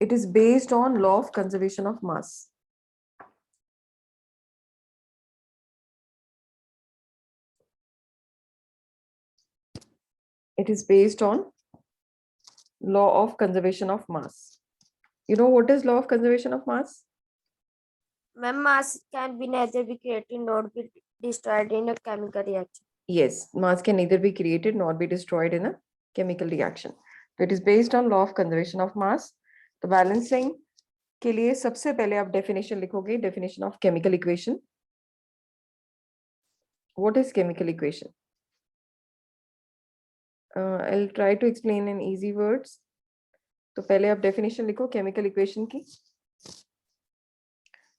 It is based on law of conservation of mass. It is based on law of conservation of mass. You know what is law of conservation of mass? Ma'am, mass can be neither be created nor be destroyed in a chemical reaction. Yes, mass can neither be created nor be destroyed in a chemical reaction. So it is based on law of conservation of mass. तो balancing के लिए सबसे पहले आप definition लिखोगे, definition of chemical equation. What is chemical equation? I'll try to explain in easy words. तो पहले आप definition लिखो chemical equation की.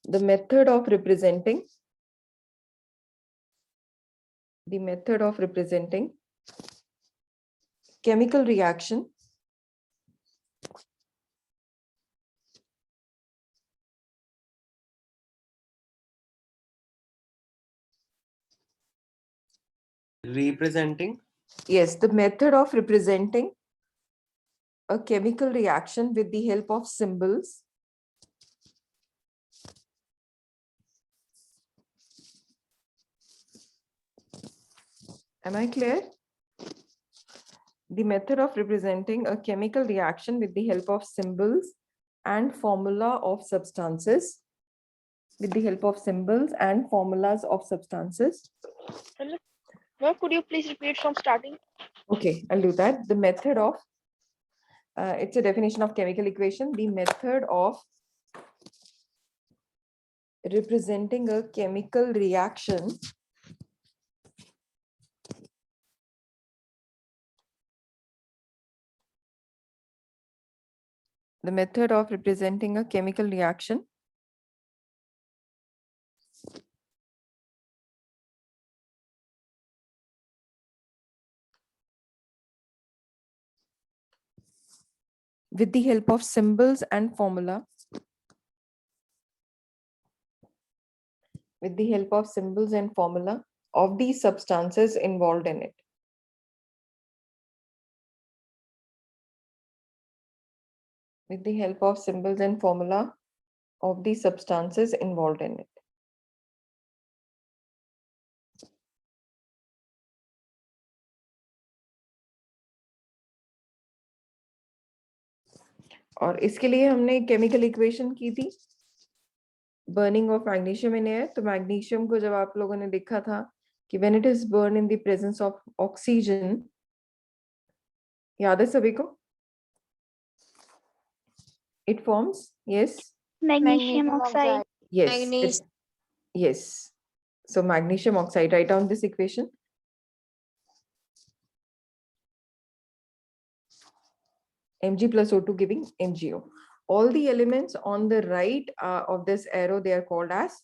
The method of representing chemical reaction representing. Yes, the method of representing a chemical reaction with the help of symbols Am I clear? The method of representing a chemical reaction with the help of symbols and formula of substances. With the help of symbols and formulas of substances. Well, could you please repeat from starting? Okay, I'll do that. The method of, it's a definition of chemical equation. The method of representing a chemical reaction the method of representing a chemical reaction with the help of symbols and formula with the help of symbols and formula of the substances involved in it. With the help of symbols and formula of the substances involved in it. और इसके लिए हमने chemical equation की थी burning of magnesium in air. तो magnesium को जब आप लोगों ने देखा था कि when it is burn in the presence of oxygen, याद है सभी को? It forms, yes, Magnesium oxide. yes, yes. So magnesium oxide, write down this equation. Mg plus O2 giving MgO. All the elements on the right of this arrow, they are called as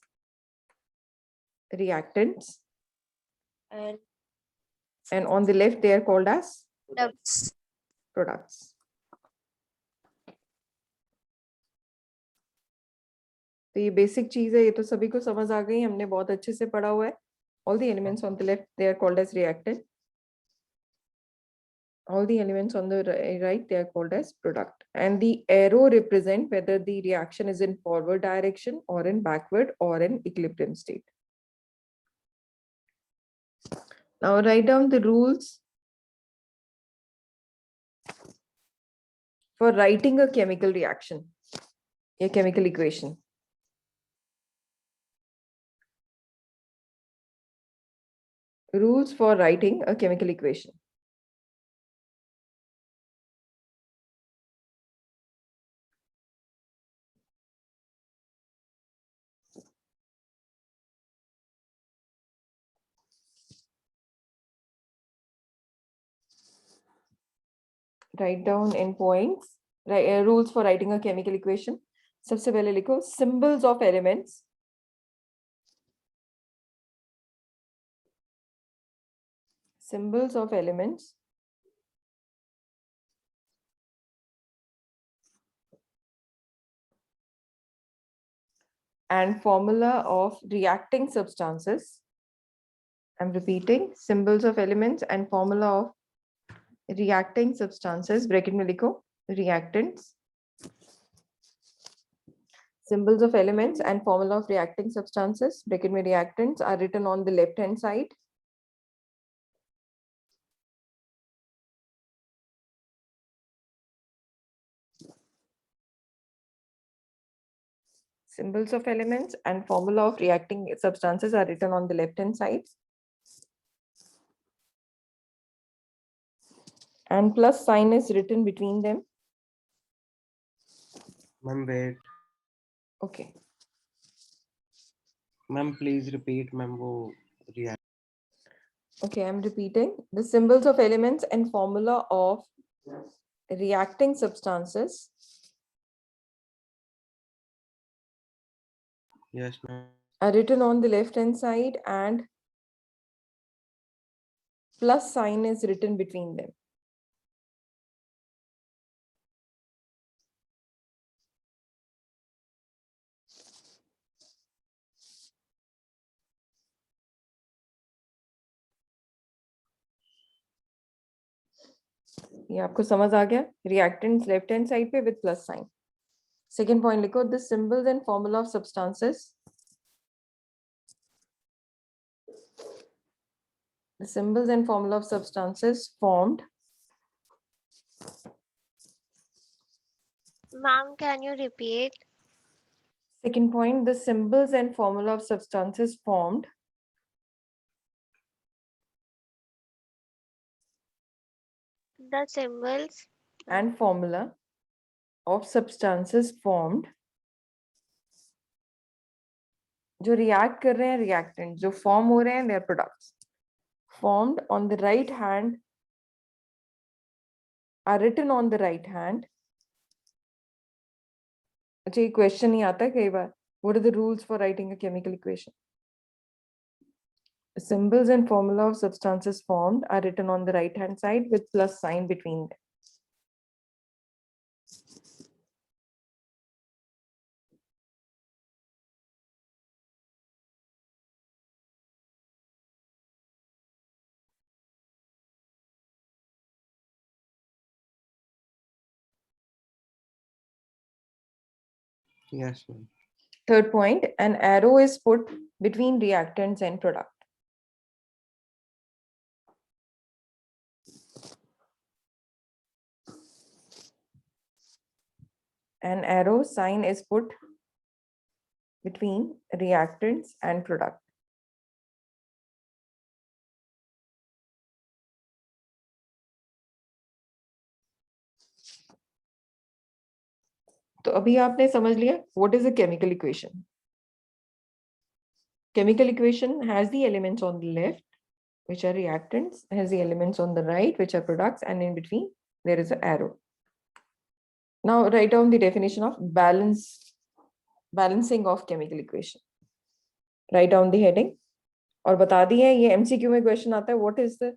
reactants. And on the left, they are called as products. तो ये basic चीज है, ये तो सभी को समझ आ गई, हमने बहुत अच्छे से पढ़ा हुआ है. All the elements on the left, they are called as reactant. All the elements on the right, they are called as product. And the arrow represent whether the reaction is in forward direction or in backward or in equilibrium state. Now write down the rules for writing a chemical reaction, a chemical equation. Rules for writing a chemical equation. Write down in points. Rules for writing a chemical equation. सबसे पहले लिखो symbols of elements. Symbols of elements. And formula of reacting substances. I'm repeating, symbols of elements and formula of reacting substances. Bracket में लिखो reactants. Symbols of elements and formula of reacting substances, bracket में reactants, are written on the left hand side. Symbols of elements and formula of reacting substances are written on the left hand side. And plus sign is written between them. Ma'am, wait. Okay. Ma'am, please repeat. Ma'am, वो react. Okay, I'm repeating. The symbols of elements and formula of reacting substances Yes, ma'am. are written on the left hand side and plus sign is written between them. ये आपको समझ आ गया? Reactants left hand side पे with plus sign. Second point लिखो, the symbols and formula of substances. The symbols and formula of substances formed. Ma'am, can you repeat? Second point, the symbols and formula of substances formed. The symbols And formula of substances formed. जो react कर रहे हैं reactant, जो form हो रहे हैं their products formed on the right hand are written on the right hand. अच्छा ये question ही आता है कई बार. What are the rules for writing a chemical equation? The symbols and formula of substances formed are written on the right hand side with plus sign between them. Yes, ma'am. Third point, an arrow is put between reactants and product. An arrow sign is put between reactants and product. तो अभी आपने समझ लिया what is a chemical equation. Chemical equation has the elements on the left, which are reactants, has the elements on the right, which are products, and in between there is an arrow. Now write down the definition of balancing of chemical equation. Write down the heading. और बता दिए ये MCQ में question आता है what is the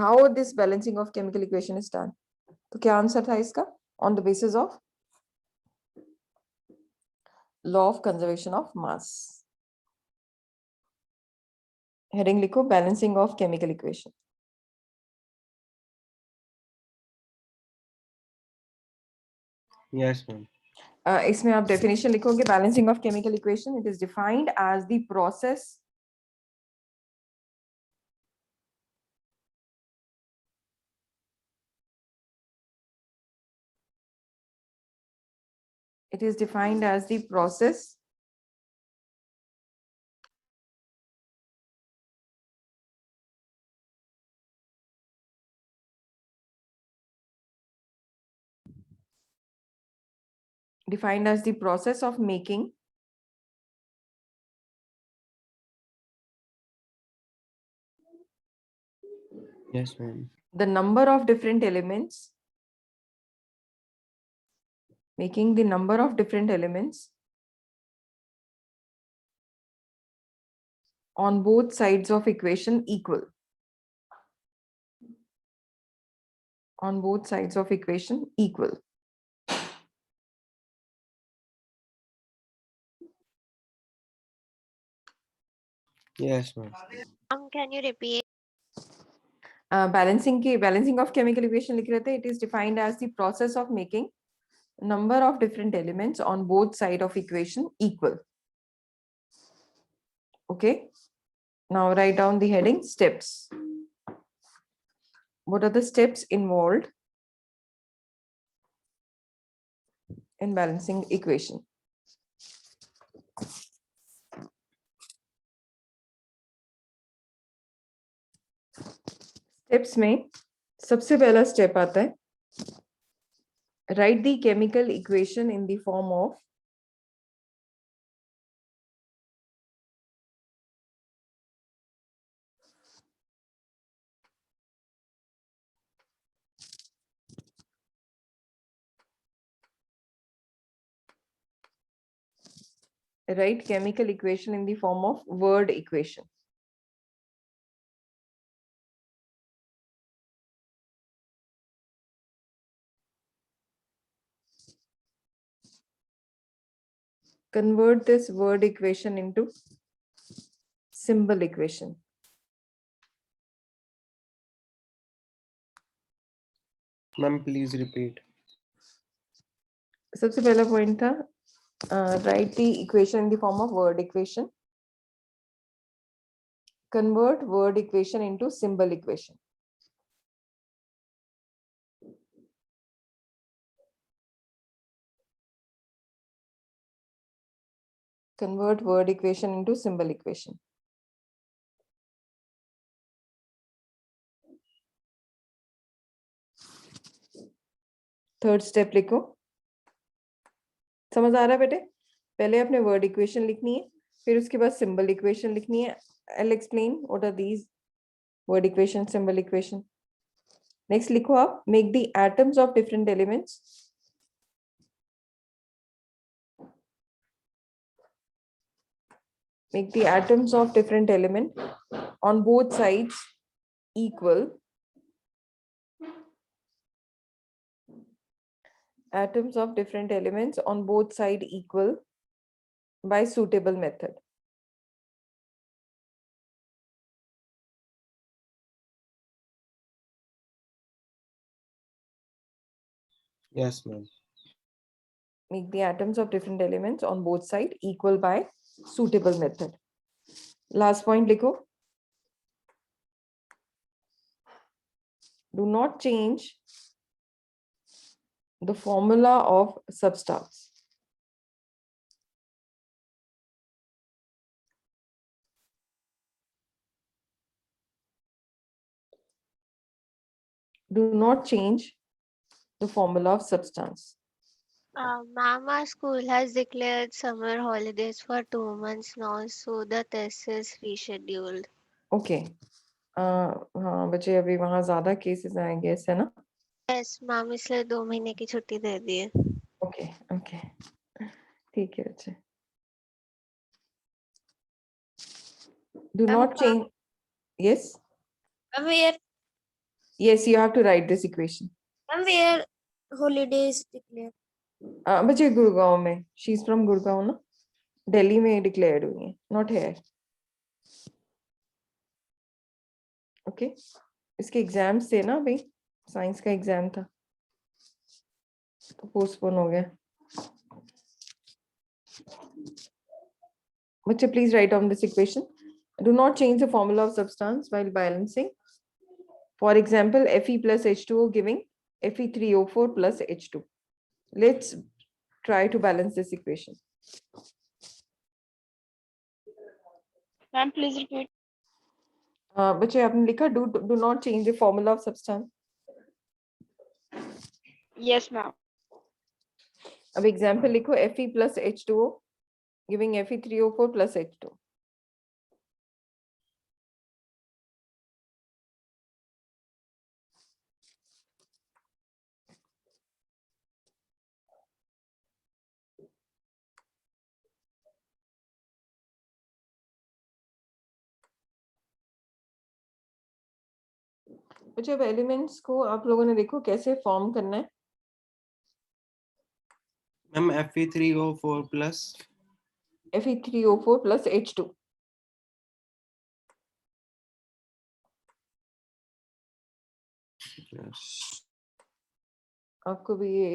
how this balancing of chemical equation is done. तो क्या answer था इसका? On the basis of law of conservation of mass. Heading लिखो balancing of chemical equation. Yes, ma'am. इसमें आप definition लिखोगे balancing of chemical equation. It is defined as the process of making Yes, ma'am. the number of different elements, making the number of different elements on both sides of equation equal. On both sides of equation equal. Yes, ma'am. can you repeat? Balancing of chemical equation लिख रहे थे. It is defined as the process of making number of different elements on both side of equation equal. Okay. Now write down the heading steps. What are the steps involved in balancing equation? Steps में सबसे पहला step आता है write the chemical equation in the form of write chemical equation in the form of word equation. Convert this word equation into symbol equation. Ma'am, please repeat. सबसे पहला point था write the equation in the form of word equation. Convert word equation into symbol equation. Convert word equation into symbol equation. Third step लिखो. समझ आ रहा है बेटे? पहले अपने वर्ड इक्वेशन लिखनी है, फिर उसके बाद सिंबल इक्वेशन लिखनी है. I'll explain what are these word equation, symbol equation. Next लिखो आप make the atoms of different elements on both sides equal. Atoms of different elements on both sides equal by suitable method. Yes, ma'am. Make the atoms of different elements on both sides equal by suitable method. Last point लिखो. Do not change the formula of substance. Do not change the formula of substance. Ma'am, our school has declared summer holidays for 2 months now, so the test is rescheduled. Okay. हाँ बच्चे अभी वहाँ ज्यादा cases आएंगे ऐसे ना. Yes, ma'am, इसलिए 2 महीने की छुट्टी दे दी है. Okay, okay. ठीक है बच्चे. Do Ma'am, not change. Yes. Ma'am, where Yes, you have to write this equation. holidays declared? बच्चे गुड़गांव में. She's from गुड़गांव ना. दिल्ली में declared हुई है. Not here. Okay. इसके एग्जाम्स थे ना अभी. साइंस का एग्जाम था. तो पोस्टपोन हो गया. बच्चे please write down this equation. Do not change the formula of substance while balancing. For example, Fe plus H2O giving Fe3O4 plus H2. Let's try to balance this equation. Ma'am, please repeat. बच्चे आपने लिखा do not change the formula of substance. Yes, ma'am. अब example लिखो Fe plus H2O giving Fe3O4 plus H2. बच्चे अब elements को आप लोगों ने देखो कैसे फॉर्म करना है. Ma'am, Fe3O4 plus. Fe3O4 plus H2. Yes. आपको भी ये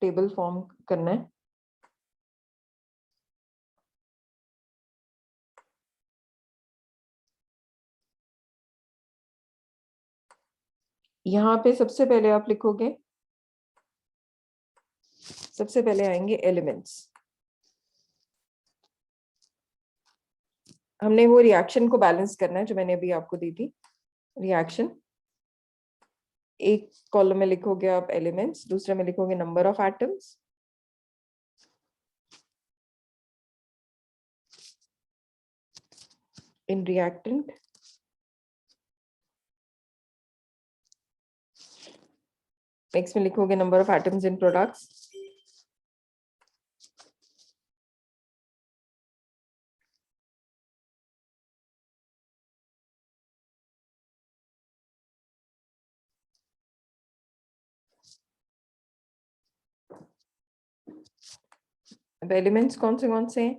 टेबल फॉर्म करना है। यहाँ पे सबसे पहले आप लिखोगे, सबसे पहले आएंगे एलिमेंट्स। हमने वो रिएक्शन को बैलेंस करना है जो मैंने अभी आपको दी थी। रिएक्शन, एक कॉलम में लिखोगे आप एलिमेंट्स, दूसरे में लिखोगे number of atoms, in reactant, next में लिखोगे number of atoms in products, अब एलिमेंट्स कौन से हैं?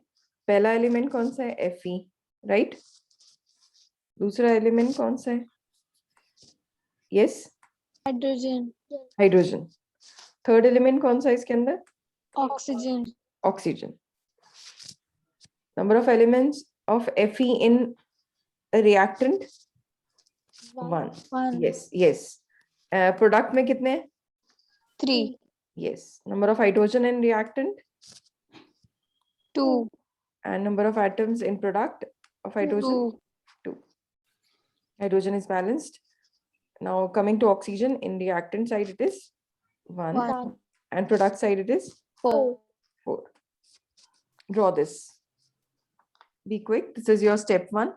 पहला एलिमेंट कौन सा है? Fe, right. दूसरा एलिमेंट कौन सा है? Yes, hydrogen, hydrogen. Third element कौन सा है इसके अंदर? Oxygen, oxygen. Number of elements of Fe in reactant? 1। 1, yes yes. Product में कितने हैं? 3, yes. Number of hydrogen in reactant? 2, and number of atoms in product of hydrogen? 2. Hydrogen is balanced. Now coming to oxygen, in reactant side it is 1 1, and product side it is 4. 4. Draw this. Be quick. This is your step 1.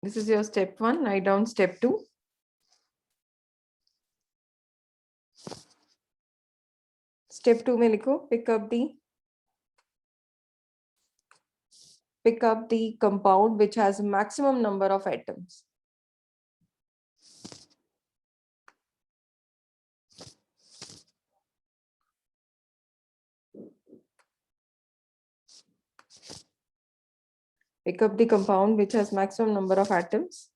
This is your step 1. Write down step 2. Step 2 में लिखो, pick up the compound which has maximum number of atoms. Pick up the compound which has maximum number of atoms.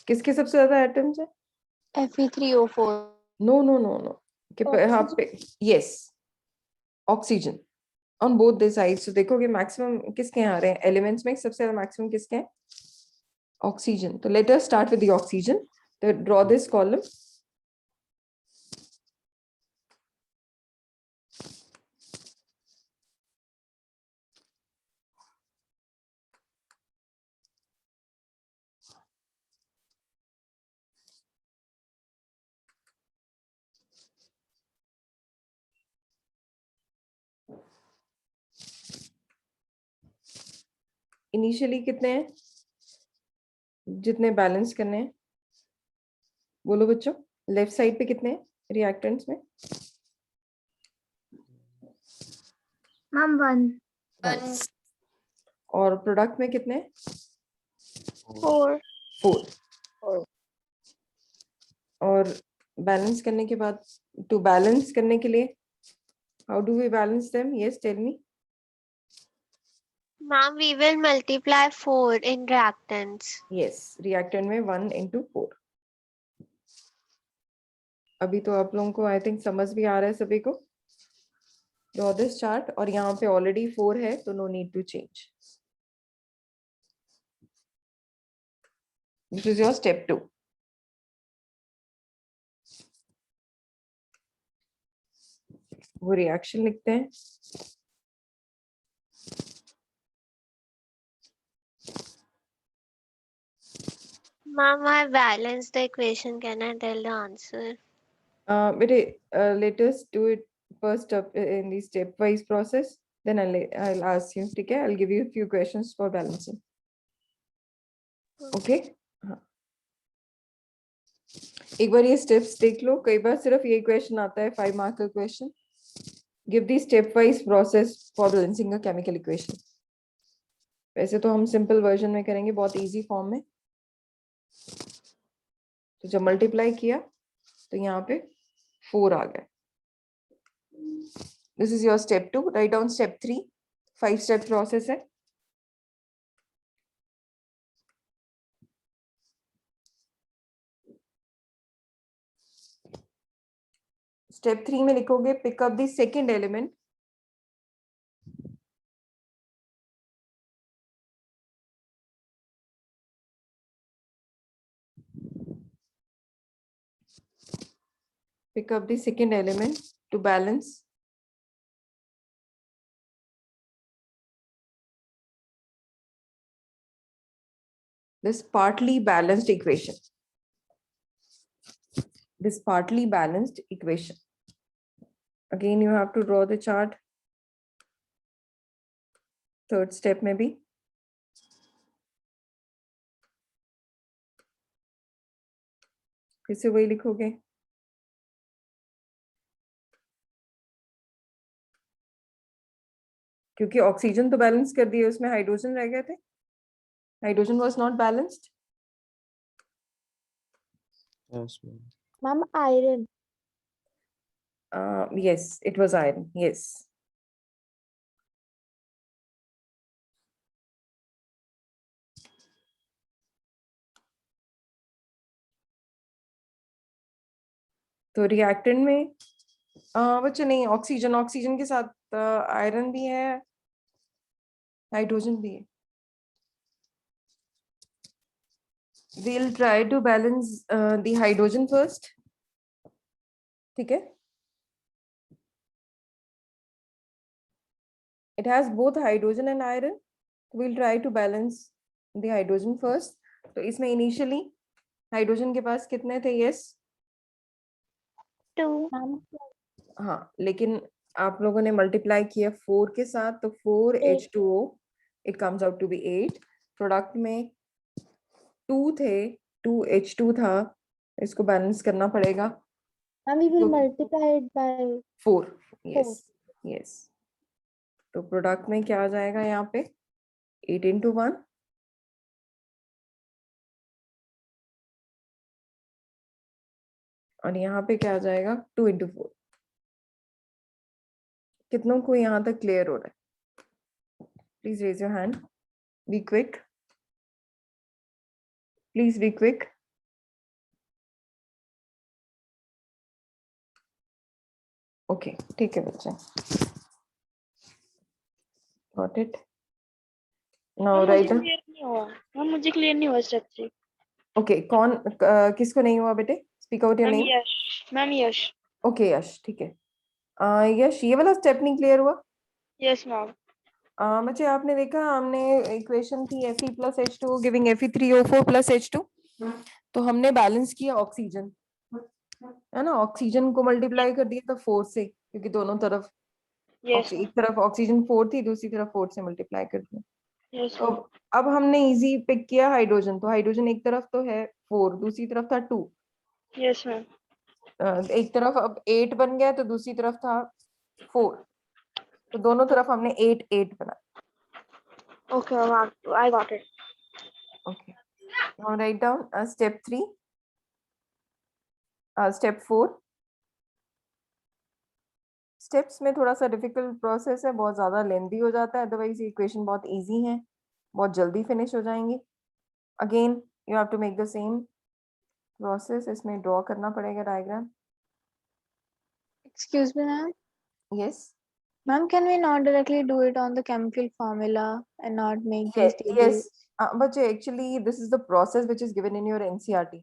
किसके सबसे ज्यादा atoms है? Fe3O4, no no no no, हाँ पे, yes, oxygen on both the sides. तो देखोगे maximum किसके यहाँ आ रहे हैं? एलिमेंट्स में सबसे ज्यादा मैक्सिमम किसके हैं? ऑक्सीजन। तो let us start with the oxygen. तो ड्रॉ दिस कॉलम। इनिशियली कितने हैं? जितने बैलेंस करने हैं बोलो बच्चों। लेफ्ट साइड पे कितने हैं रिएक्टेंट्स में? मैम 1, और प्रोडक्ट में कितने हैं? 4. 4। और बैलेंस करने के बाद, टू बैलेंस करने के लिए, how do we balance them? Yes, tell me. Ma'am, we will multiply 4 in reactants. यस, रिएक्टेंट में 1 into 4। अभी तो आप लोगों को आई थिंक समझ भी आ रहा है सभी को। Draw this chart. और यहाँ पे ऑलरेडी 4 है तो no need to change. This is your step 2। वो रिएक्शन लिखते हैं। Ma'am, I balanced the equation. Can I tell the answer? But let us do it first up in the stepwise process. Then I'll ask you. ठीक है? I'll give you a few questions for balancing. Okay? हाँ। एक बार ये steps देख लो। कई बार सिर्फ ये question आता है 5 mark का question. Give the stepwise process for balancing a chemical equation. वैसे तो हम simple version में करेंगे, बहुत easy form में। तो जब multiply किया तो यहाँ पे 4 आ गया. This is your step 2. Write down step 3. 5 step process है. Step 3 में लिखोगे pick up the second element. Pick up the second element to balance this partly balanced equation. This partly balanced equation. Again, you have to draw the chart. Third step maybe. फिर से वही लिखोगे. क्योंकि oxygen तो balance कर दिए, उसमें hydrogen रह गए थे. Hydrogen was not balanced. Yes, ma'am. Ma'am, iron. Yes, it was iron. Yes. तो रिएक्टेंट में बच्चे नहीं, ऑक्सीजन, ऑक्सीजन के साथ आयरन भी है, हाइड्रोजन भी है. We'll try to balance the hydrogen first. ठीक है. It has both hydrogen and iron. We'll try to balance the hydrogen first. तो इसमें initially हाइड्रोजन के पास कितने थे? Yes. 2. हाँ, लेकिन आप लोगों ने मल्टीप्लाई किया 4 के साथ, तो 4H2O, it comes out to be 8. Product में 2 थे, 2H2 था, इसको बैलेंस करना पड़ेगा. Ma'am, we will So- multiply it by 4. Yes. Yes. तो प्रोडक्ट में क्या आ जाएगा यहाँ पे? 8 into 1. और यहाँ पे क्या आ जाएगा? 2 into 4. कितनों को यहाँ तक क्लियर हो रहा है? Please raise your hand. Be quick. Please be quick. Okay, ठीक है बच्चे. Got it. नाउ मुझे राइट. क्लियर नहीं हुआ मैम, मुझे क्लियर नहीं हुआ स्टेप 3. ओके, कौन किसको नहीं हुआ बेटे? Speak out your ma'am name. Yash, ma'am Yash. Okay Yash, ठीक है. यश, ये वाला स्टेप नहीं क्लियर हुआ? Yes ma'am. बच्चे आपने देखा, हमने इक्वेशन थी Fe plus H2 giving Fe3O4 plus H2. तो हमने बैलेंस किया ऑक्सीजन, है ना. ऑक्सीजन को मल्टीप्लाई कर दिया था 4 से, क्योंकि दोनों तरफ यस एक तरफ ऑक्सीजन 4 थी, दूसरी तरफ 4 से मल्टीप्लाई कर दिया. यस तो अब हमने इजी पिक किया हाइड्रोजन. तो हाइड्रोजन एक तरफ तो है 4, दूसरी तरफ था 2. Yes ma'am. एक तरफ अब 8 बन गया, तो दूसरी तरफ था 4. तो दोनों तरफ हमने 8 8 बना. Okay ma'am, I got it. Okay. Now write down step 3. Step 4. Steps में थोड़ा सा डिफिकल्ट प्रोसेस है, बहुत ज्यादा लेंथी हो जाता है. अदरवाइज ये इक्वेशन बहुत इजी है, बहुत जल्दी फिनिश हो जाएंगी. Again you have to make the same process. इसमें ड्रॉ करना पड़ेगा diagram. Excuse me, ma'am. Yes. Ma'am, can we not directly do it on the chemical formula and not make these tables? Yes. But actually this is the process which is given in your NCERT.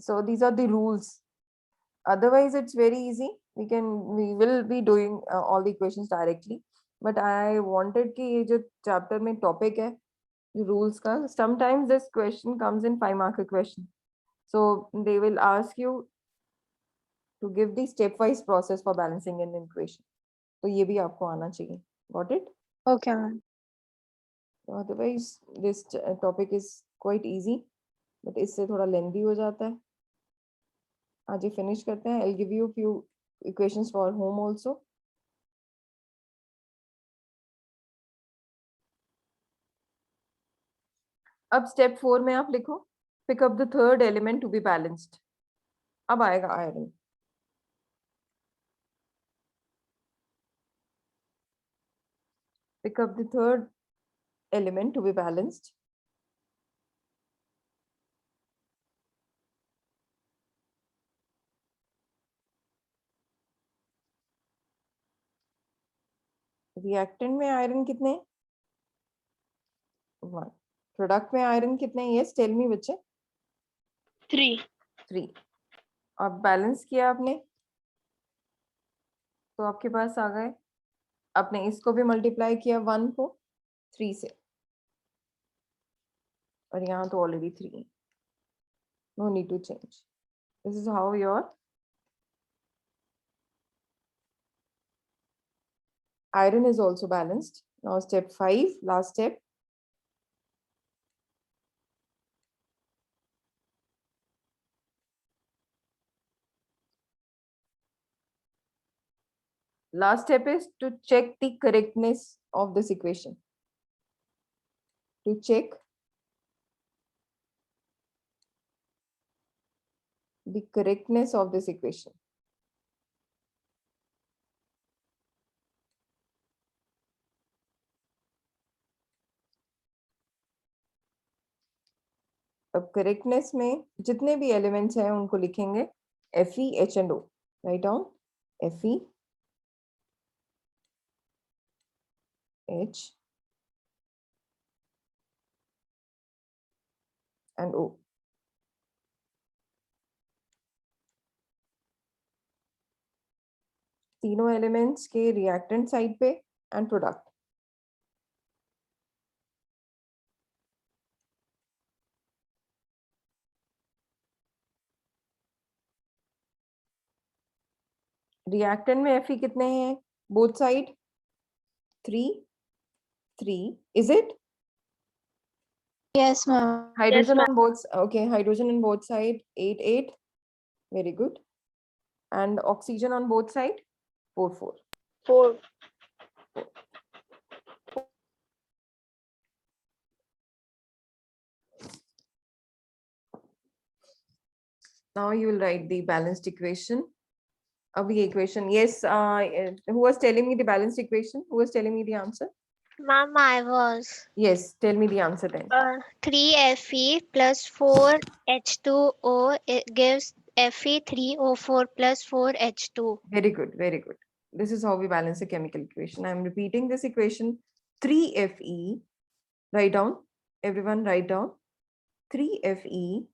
So these are the rules. Otherwise it's very easy. We will be doing all the equations directly. But I wanted कि ये जो chapter में topic है rules का, sometimes this question comes in 5 mark question. So they will ask you to give the stepwise process for balancing an equation. तो ये भी आपको आना चाहिए. Got it? Okay, ma'am. Otherwise this topic is quite easy, but इससे थोड़ा lengthy हो जाता है. आज ये finish करते हैं. I'll give you few equations for home also. अब step 4 में आप लिखो pick up the third element to be balanced. अब आएगा iron. Pick up the third element to be balanced. Reactant में iron कितने? 1. Product में iron कितने? Yes, tell me बच्चे. 3. 3. अब बैलेंस किया आपने तो आपके पास आ गए. आपने इसको भी मल्टीप्लाई किया 1 को 3 से और यहाँ तो already 3. No need to change. This is how your iron is also balanced. Now step 5, last step. Last step is to check the correctness of this equation. To check the correctness of this equation. अब correctness में जितने भी elements हैं उनको लिखेंगे Fe, H and O. Write down Fe, H and O. तीनों elements के reactant side पे and product. Reactant में Fe कितने हैं? Both side 3, 3. Is it? Yes, ma'am. Hydrogen ma'am. on both. Okay, hydrogen on both side 8, 8. Very good. And oxygen on both side 4, 4. 4. Now you will write the balanced equation. The equation. Yes. Who was telling me the balanced equation? Who was telling me the answer? Ma'am, I was. Yes. Tell me the answer then. 3Fe plus 4H2O gives Fe3O4 plus 4H2. Very good. Very good. This is how we balance a chemical equation. I am repeating this equation. 3Fe. Write down. Everyone write down. 3Fe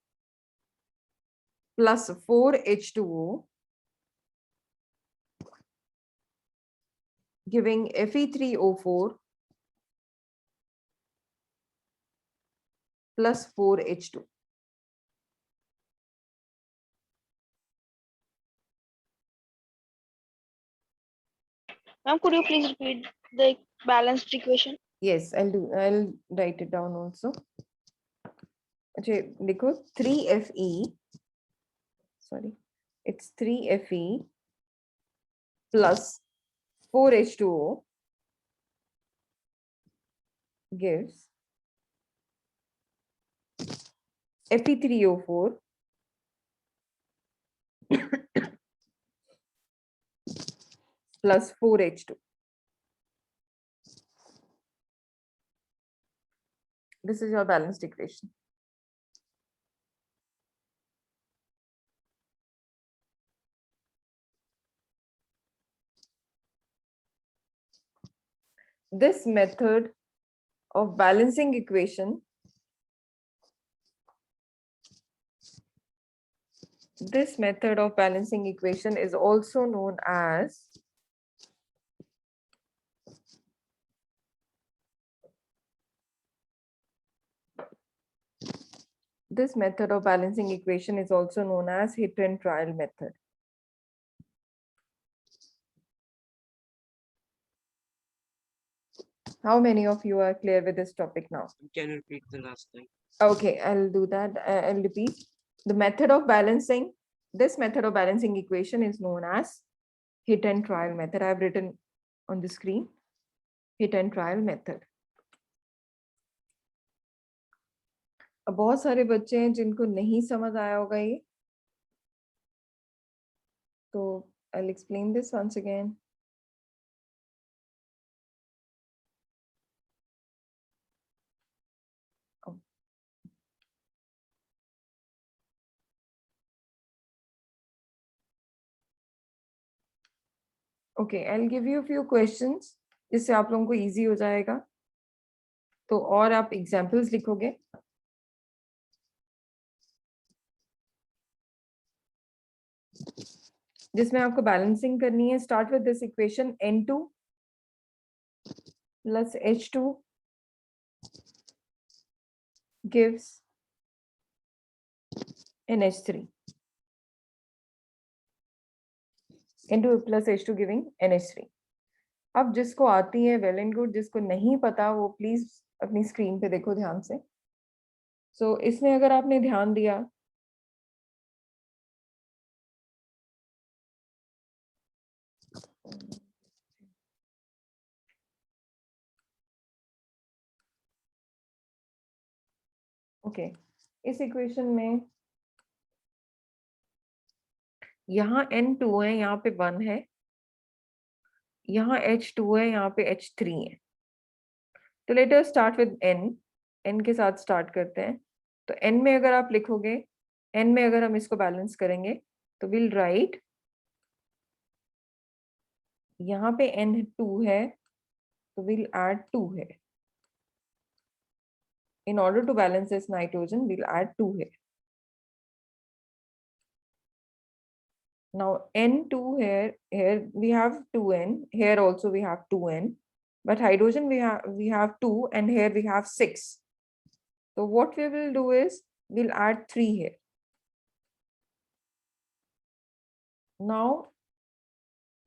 plus 4H2O giving Fe3O4 plus 4H2. Ma'am, could you please repeat the balanced equation? Yes, I'll write it down also. Okay, देखो 3Fe, sorry, it's 3Fe plus 4H2O gives Fe3O4 plus 4H2. This is your balanced equation. This method of balancing equation is also known as hit and trial method. How many of you are clear with this topic now? Can you repeat the last thing? Okay, I'll do that. I'll repeat. The method of balancing, this method of balancing equation is known as hit and trial method. I have written on the screen, hit and trial method. अब बहुत सारे बच्चे हैं जिनको नहीं समझ आया होगा ये, तो I'll explain this once again. Okay, I'll give you a few questions जिससे आप लोगों को easy हो जाएगा. तो और आप examples लिखोगे. जिसमें आपको balancing करनी है. Start with this equation N2 plus H2 gives NH3. N2 plus H2 giving NH3. अब जिसको आती है well and good, जिसको नहीं पता वो प्लीज अपनी स्क्रीन पे देखो ध्यान से. सो इसमें अगर आपने ध्यान दिया ओके इस इक्वेशन में यहाँ N2 है, यहाँ पे 1 है, यहाँ H2 है, यहाँ पे H3 है. तो let us start with N के साथ स्टार्ट करते हैं. तो N में अगर आप लिखोगे, N में अगर हम इसको बैलेंस करेंगे तो विल राइट यहाँ पे N2 है तो विल ऐड 2 है. In order to balance this nitrogen, we'll add 2 here. Now N2 here we have 2N, here also we have 2N, but hydrogen we have 2 and here we have 6. So what we will do is we'll add 3 here. Now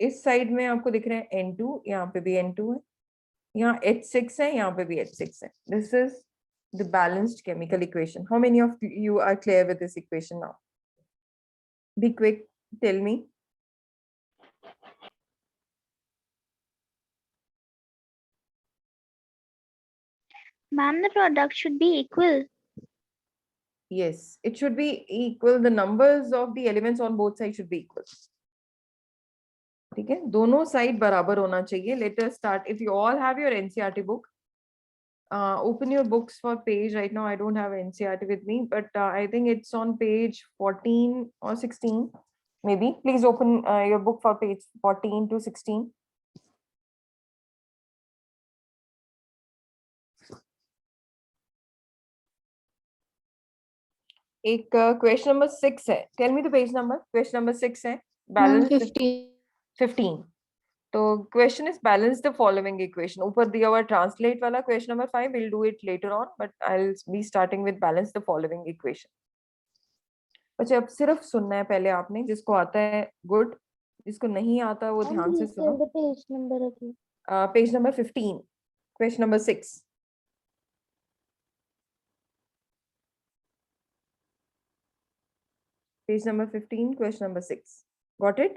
इस side में आपको दिख रहे हैं N2, यहाँ पे भी N2 है, यहाँ H6 है, यहाँ पे भी H6 है. This is the balanced chemical equation. How many of you are clear with this equation now? Be quick, tell me. Ma'am, the product should be equal. Yes, it should be equal. The numbers of the elements on both sides should be equal. ठीक है, दोनों side बराबर होना चाहिए. Let us start. If you all have your NCERT book, open your books for page. Right now I don't have NCERT with me, but I think it's on page 14 or 16 maybe. Please open your book for page 14 to 16. एक question number 6 है. Tell me the page number. Question number 6 है. Balance 15. तो question is balance the following equation. ऊपर दिया हुआ translate वाला question number 5 will do it later on, but I will be starting with balance the following equation. अच्छा, अब सिर्फ सुनना है पहले आपने. जिसको आता है गुड, जिसको नहीं आता वो ध्यान से सुनो. पेज नंबर अभी. Page number 15, question number 6. Page number 15, question number 6. Got it?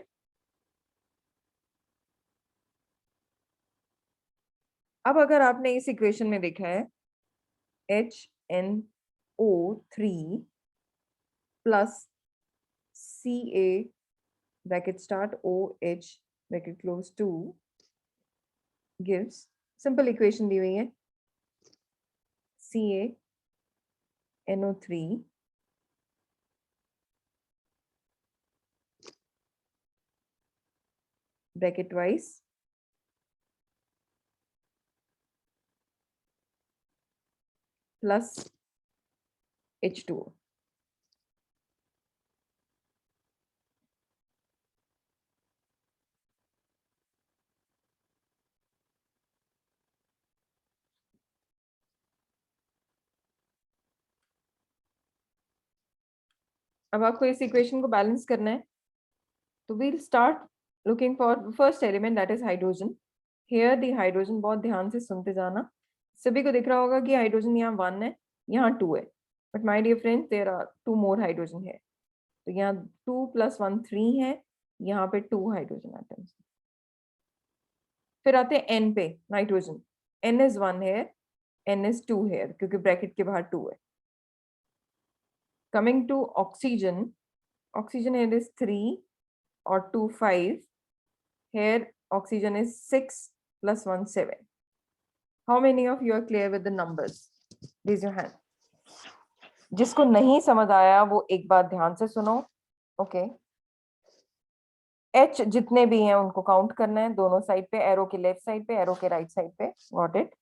अब अगर आपने इस इक्वेशन में देखा है HNO3 plus Ca bracket start OH bracket close 2 gives simple equation दी हुई है CaNO3 bracket twice plus H2O. अब आपको इस इक्वेशन को बैलेंस करना है. तो we'll start looking for first element, that is hydrogen. Here the hydrogen, बहुत ध्यान से सुनते जाना. सभी को दिख रहा होगा कि हाइड्रोजन यहाँ 1 है, यहाँ 2 है. But my dear friends, there are 2 more hydrogen here. तो यहाँ 2 plus 1 3 है, यहाँ पे 2 हाइड्रोजन atoms. फिर आते हैं N पे, nitrogen. N is 1 here, N is 2 here, क्योंकि ब्रैकेट के बाहर 2 है. Coming to oxygen, oxygen here is 3 or 2 5. Here oxygen is 6 plus 1 7. How many of you are clear with the numbers? Raise your hand. जिसको नहीं समझ आया वो एक बार ध्यान से सुनो. Okay. H जितने भी हैं उनको काउंट करना है दोनों साइड पे, एरो के लेफ्ट साइड पे, एरो के राइट साइड पे. Got it.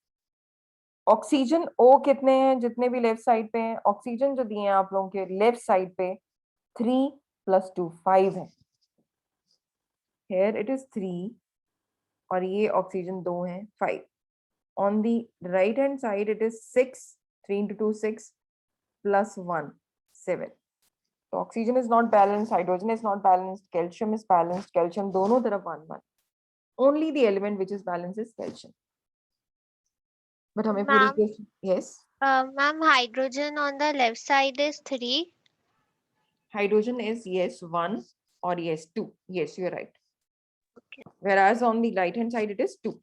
ऑक्सीजन O कितने हैं जितने भी लेफ्ट साइड पे हैं. ऑक्सीजन जो दिए हैं आप लोगों के लेफ्ट साइड पे 3 + 2 5 है. Here it is 3 और ये ऑक्सीजन 2 है 5. On the right hand side it is 6. 3 into 2 6 plus 1 7. So oxygen is not balanced, hydrogen is not balanced, calcium is balanced. Calcium दोनों तरफ 1 1. Only the element which is balanced is calcium. But हमें पूरी Ma'am, equation. Yes. ma'am, hydrogen on the left side is 3. Hydrogen is yes 1 or yes 2. Yes, you are right. Okay. Whereas on the right hand side it is 2.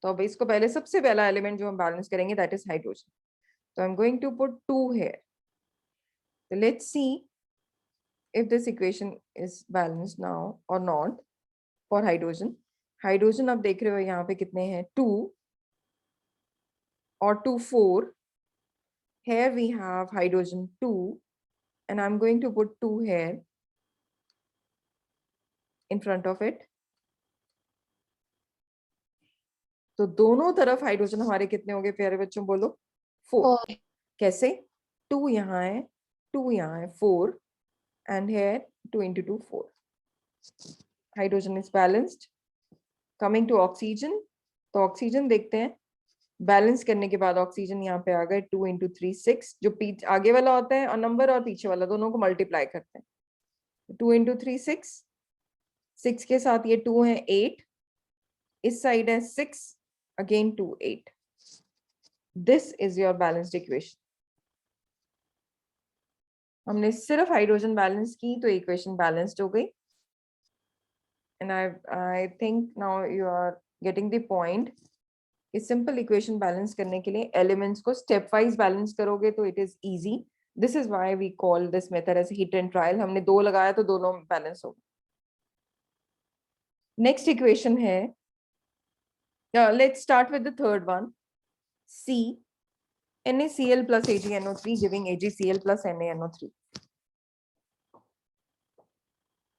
तो अब इसको पहले सबसे पहला element जो हम बैलेंस करेंगे that is hydrogen. So I'm going to put 2 here. So let's see if this equation is balanced now or not for hydrogen. Hydrogen आप देख रहे हो यहाँ पे कितने हैं 2 और 2 4. Here we have hydrogen 2 and I'm going to put 2 here in front of it. तो दोनों तरफ हाइड्रोजन हमारे कितने हो गए प्यारे बच्चों बोलो 4. 4. कैसे 2 यहाँ है 2 यहाँ है 4 and here 2 into 2 4. Hydrogen is balanced. Coming to oxygen, तो ऑक्सीजन देखते हैं. बैलेंस करने के बाद ऑक्सीजन यहाँ पे आ गए 2 into 3 6. जो पीछे आगे वाला होता है और नंबर और पीछे वाला दोनों को मल्टीप्लाई करते हैं. 2 into 3 6. 6 के साथ ये 2 है 8. इस साइड है 6 again 2 8. This is your balanced equation. हमने सिर्फ हाइड्रोजन बैलेंस की तो इक्वेशन बैलेंस्ड हो गई. And I think now you are getting the point. इस सिंपल इक्वेशन बैलेंस करने के लिए एलिमेंट्स को स्टेप वाइज बैलेंस करोगे तो it is easy. This is why we call this method as hit and trial. हमने 2 लगाया तो दोनों बैलेंस हो गए. नेक्स्ट इक्वेशन है, let's start with the third one. C NaCl plus AgNO3 giving AgCl plus NaNO3.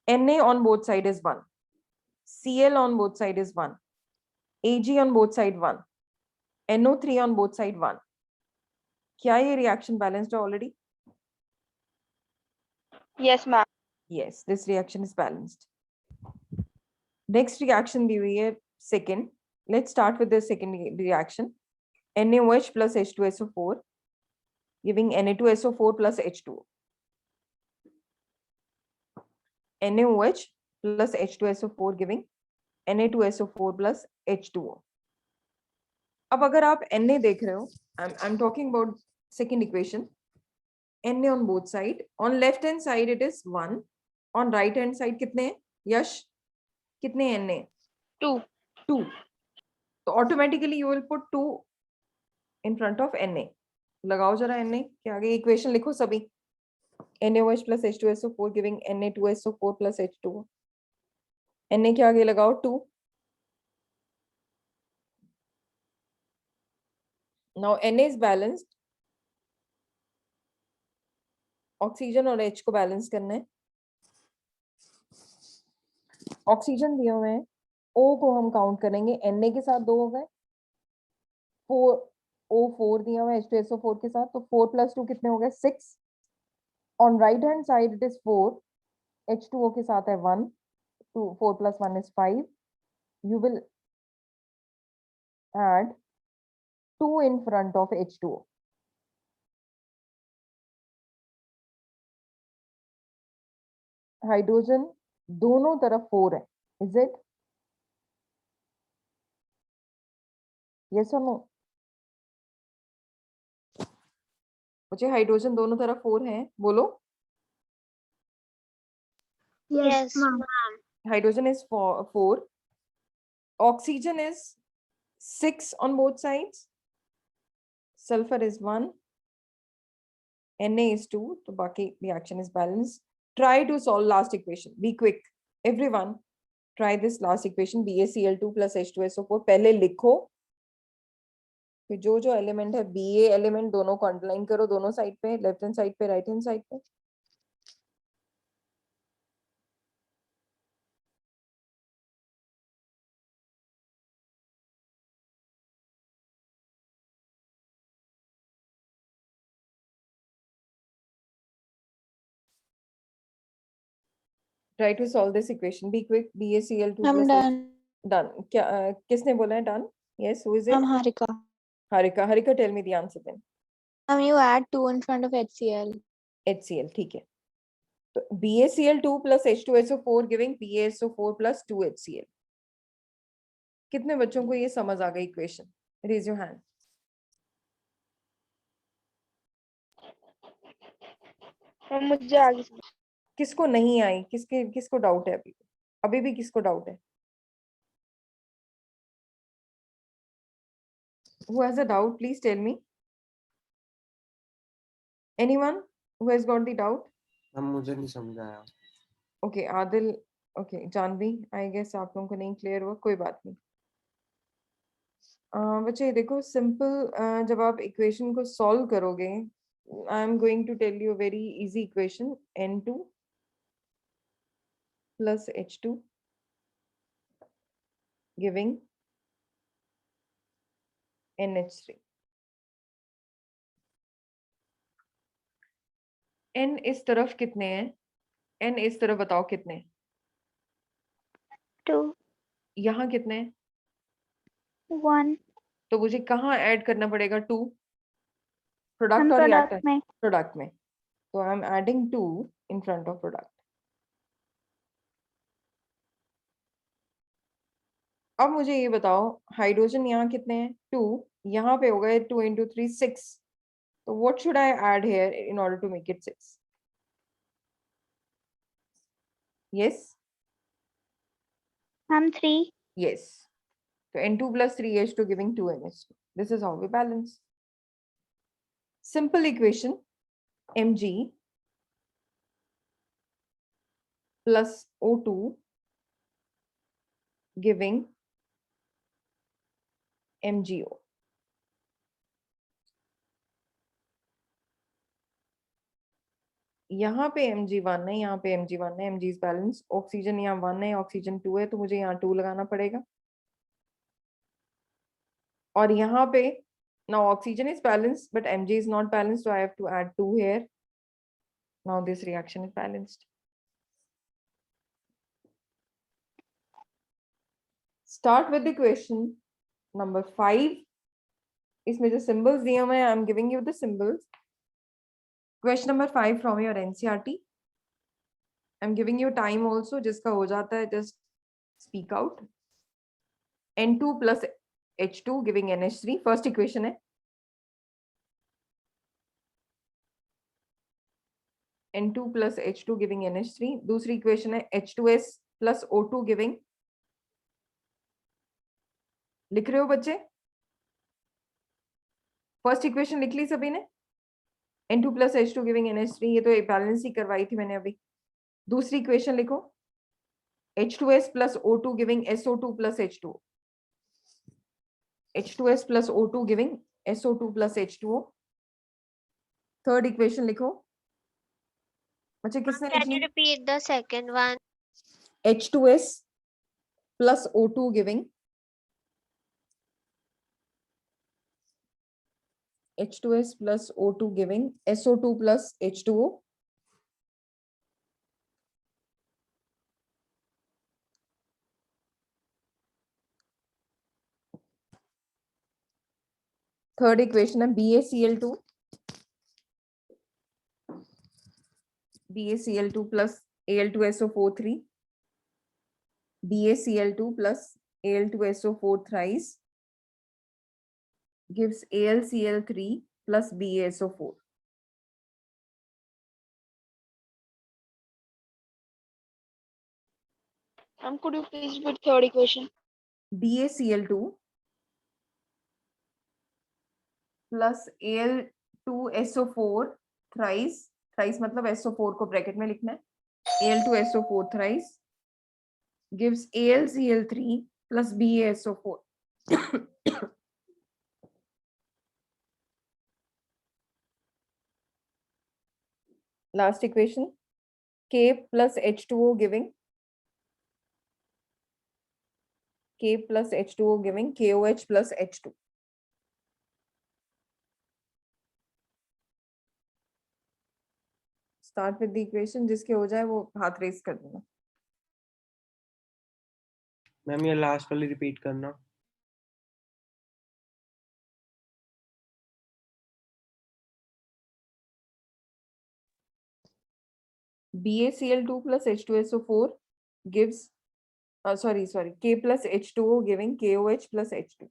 Na on both side is 1. Cl on both side is 1. Ag on both side 1. NO3 on both side 1. क्या ये reaction balanced है already? Yes, ma'am. Yes, this reaction is balanced. Next reaction दी हुई है second. Let's start with the second reaction. NaOH plus H2SO4 giving Na2SO4 plus H2O. NaOH plus H2SO4 giving Na2SO4 plus H2O. अब अगर आप Na देख रहे हो, I'm talking about second equation. Na on both side. On left hand side it is 1. On right hand side कितने हैं? यश कितने हैं Na? 2. 2. तो automatically you will put 2 in front of Na. लगाओ जरा Na के आगे इक्वेशन लिखो सभी. NaOH plus H2SO4 giving Na2SO4 plus H2O. Na के आगे लगाओ 2. Now Na is balanced. Oxygen और H को बैलेंस करना है. ऑक्सीजन दिए हुए हैं, O को हम काउंट करेंगे. Na के साथ 2 हो गए. 4 O4 दिया हुआ है H2SO4 के साथ, तो 4 + 2 कितने हो गए 6. On right hand side it is 4. H2O के साथ है 1. 4 + 1 is 5. You will add 2 in front of H2O. Hydrogen दोनों तरफ 4 है. Is it? Yes or no? मुझे हाइड्रोजन दोनों तरफ 4 है, बोलो. Yes, ma'am. Hydrogen is 4. Oxygen is 6 on both sides. Sulfur is 1. Na is 2. तो बाकी reaction is balanced. Try to solve last equation. Be quick. Everyone, try this last equation. BaCl2 plus H2SO4. पहले लिखो. फिर जो element है Ba element दोनों को underline करो दोनों साइड पे, लेफ्ट हैंड साइड पे, राइट हैंड साइड पे. Try to solve this equation. Be quick. BaCl2 I'm plus done. done. क्या किसने बोला है done? Yes, who is it? I'm Harika. Harika. Harika, tell me the answer then. You add 2 in front of HCl. HCl, ठीक है. तो BaCl2 plus H2SO4 giving PaSO4 plus 2HCl. कितने बच्चों को ये समझ आ गई equation? Raise your hand. Ma'am मुझे आगे से किसको नहीं आई? किसको डाउट है अभी? अभी भी किसको डाउट है? Who has a doubt? Please tell me. Anyone who has got the doubt? Ma'am मुझे नहीं समझ आया. Okay, Adil. Okay, Janvi. I guess आप लोगों को नहीं क्लियर हुआ, कोई बात नहीं. बच्चे देखो सिंपल जब आप इक्वेशन को सॉल्व करोगे, I am going to tell you very easy equation. N2 plus H2 giving NH3. N इस तरफ कितने हैं? N इस तरफ बताओ कितने हैं? 2, यहाँ कितने हैं? 1. तो मुझे कहाँ ऐड करना पड़ेगा? 2 प्रोडक्ट हम और प्रोडक्ट रिएक्टर? में प्रोडक्ट में. तो I am adding 2 in front of product. अब मुझे ये बताओ हाइड्रोजन यहाँ कितने हैं? 2. यहाँ पे हो गए 2 into 3 6. So what should I add here in order to make it 6? Yes? हम 3. Yes. So N2 plus 3H2 giving 2 NH2. This is how we balance. Simple equation Mg plus O2 giving MgO. यहाँ पे Mg1 है, यहाँ पे Mg1 है, Mg is balance. Oxygen यहाँ 1 है, oxygen 2 है, तो मुझे यहाँ 2 लगाना पड़ेगा. और यहाँ पे now oxygen is balanced but Mg is not balanced, so I have to add 2 here. Now this reaction is balanced. Start with the question number 5. इसमें जो symbols दिए हुए हैं, I am giving you the symbols. Question number 5 from your NCERT. I am giving you time also. जिसका हो जाता है just speak out. N2 plus H2 giving NH3. First equation है. N2 plus H2 giving NH3. दूसरी equation है H2S plus O2 giving. लिख रहे हो बच्चे? फर्स्ट इक्वेशन लिख ली सभी ने? N2 plus H2 giving NH3. ये तो बैलेंस ही करवाई थी मैंने अभी. दूसरी इक्वेशन लिखो H2S plus O2 giving SO2 plus H2O. H2S plus O2 giving SO2 plus H2O. Third equation लिखो बच्चे. किसने Can you लिखी? repeat the second one? H2S plus O2 giving H2S plus O2 giving SO2 plus H2O. Third equation है BaCl2 plus Al2SO4 3. BaCl2 plus Al2SO4 thrice gives AlCl3 plus BaSO4. could you please repeat third equation? BaCl2 plus Al2SO4 thrice. Thrice मतलब SO4 को bracket में लिखना है. Al2SO4 thrice gives AlCl3 plus BaSO4. Last equation K plus H2O giving KOH plus H2. Start with the equation. जिसके हो जाए वो हाथ रेस कर देना. मैम ये लास्ट वाली रिपीट करना. BaCl2 plus H2SO4 gives, sorry, K plus H2O giving KOH plus H2.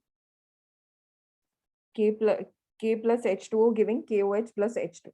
K plus H2O giving KOH plus H2.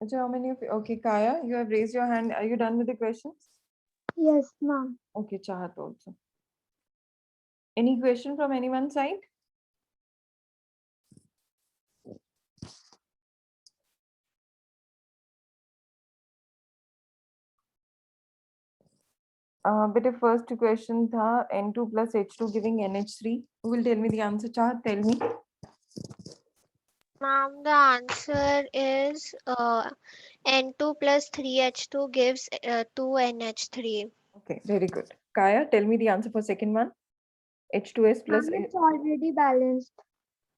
Ajay, how many of you? Okay, Kaya, you have raised your hand. Are you done with the questions? Yes, ma'am. Okay, Chahat also. Any question from anyone's side? But the first question tha N2 plus H2 giving NH3. Who will tell me the answer? Chahat, tell me. Ma'am, the answer is N2 plus 3H2 gives 2NH3. Okay, very good. Kaya, tell me the answer for second one. H2S plus Ma'am, it's already balanced.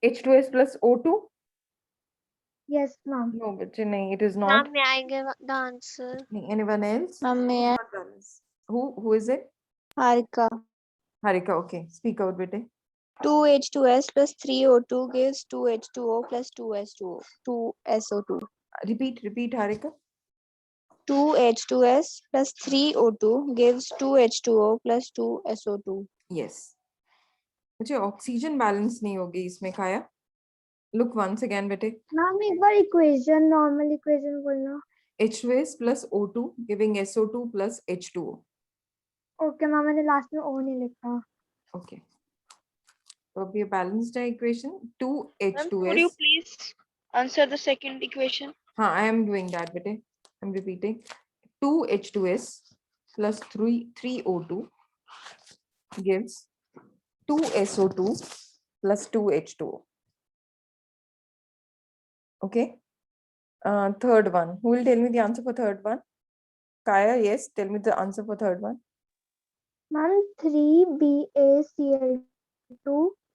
H2S plus O2? Yes, ma'am. No, but nahi, it is not. Ma'am, may I give the answer? Anyone else? Ma'am, may I? Not balanced. Who is it? Harika. Harika, okay. Speak out, bete. 2H2S plus 3O2 gives 2H2O plus 2S2O, 2SO2. Repeat, Harika. 2H2S plus 3O2 gives 2H2O plus 2SO2. Yes. मुझे oxygen balance नहीं होगी इसमें खाया. Look once again, bete. Ma'am, एक बार equation, normal equation बोलना. H2S plus O2 giving SO2 plus H2O. Okay, ma'am, मैंने last में O नहीं लिखा. Okay. So be a balanced equation. Ma'am, could you 2H2S. please answer the second equation? I am doing that, bete. I'm repeating. 2H2S plus 3O2 gives 2 SO2 plus 2 H2O. Okay. Third one. Who will tell me the answer for third one? Kaya, yes. Tell me the answer for third one. Ma'am, 3BaCl2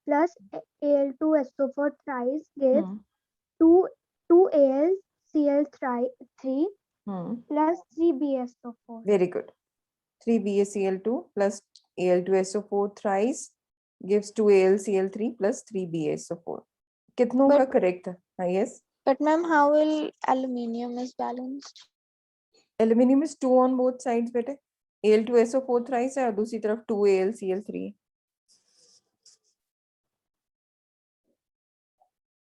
plus Al2SO4 thrice gives Hmm. 2AlCl3 Hmm. plus 3BaSO4. Very good. 3BaCl2 plus Al2SO4 thrice gives 2AlCl3 plus 3BaSO4. कितनों का But- correct है? Yes. But ma'am, how will aluminium is balanced? Aluminium is 2 on both sides, बेटे. Al2SO4 thrice है और दूसरी तरफ 2AlCl3.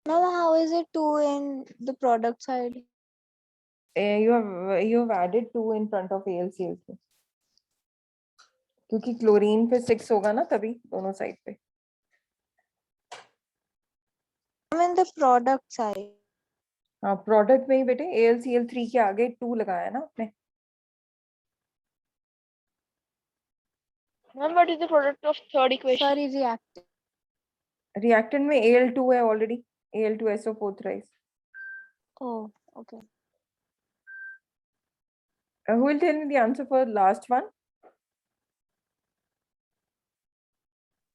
Ma'am, how is it 2 in the product side? You have added 2 in front of AlCl3. क्योंकि chlorine पे 6 होगा ना तभी दोनों साइड पे. I'm in the product side. हाँ प्रोडक्ट में ही बेटे AlCl3 के आगे 2 लगाया ना आपने. Ma'am, what is the product of third equation? Sorry, reactant. Reactant में Al2 है already. Al2SO4 thrice. Oh, okay. Who will tell me the answer for last one?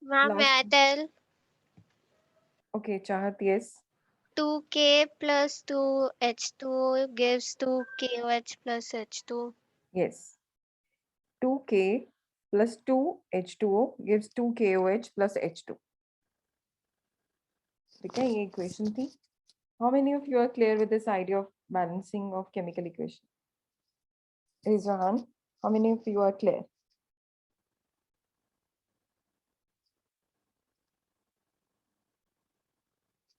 Ma'am, may I Last. tell? Okay, Chahat, yes. 2K plus 2H2O gives 2KOH plus H2. Yes. 2K plus 2H2O gives 2KOH plus H2. ठीक है ये equation थी. How many of you are clear with this idea of balancing of chemical equation? Raise your hand. How many of you are clear?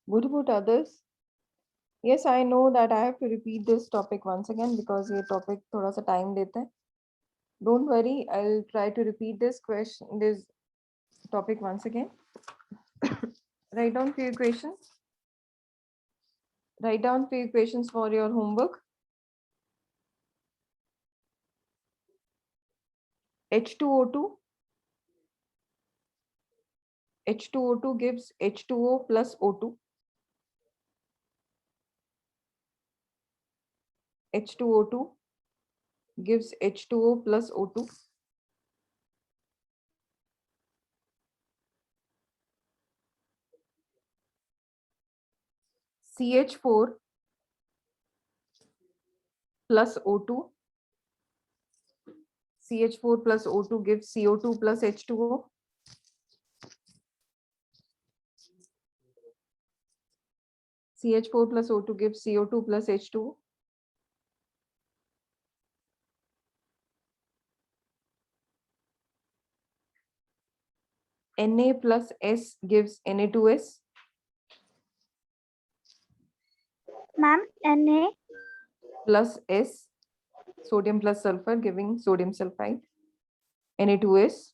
What about others? Yes, I know that I have to repeat this topic once again because ये topic थोड़ा सा time लेता है. Don't worry, I'll try to repeat this topic once again. Write down few equations. Write down few equations for your homework. H2O2. H2O2 gives H2O plus O2. H2O2 gives H2O plus O2. CH4 plus O2. CH4 plus O2 gives CO2 plus H2O. CH4 plus O2 gives CO2 plus H2O. Na plus S gives Na2S. Ma'am, Na. Plus S, sodium plus sulfur giving sodium sulfide, Na2S.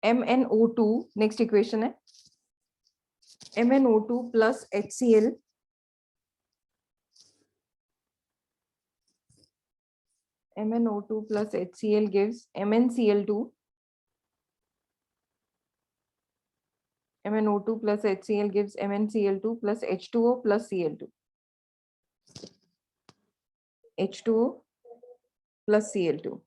MnO2, next equation है. MnO2 plus HCl. MnO2 plus HCl gives MnCl2. MnO2 plus HCl gives MnCl2 plus H2O plus Cl2. H2O plus Cl2.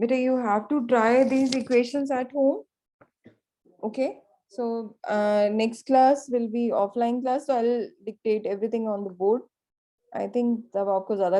But you have to try these equations at home. Okay. So next class will be offline class. So I'll dictate everything on the board. I think तब आपको ज़्यादा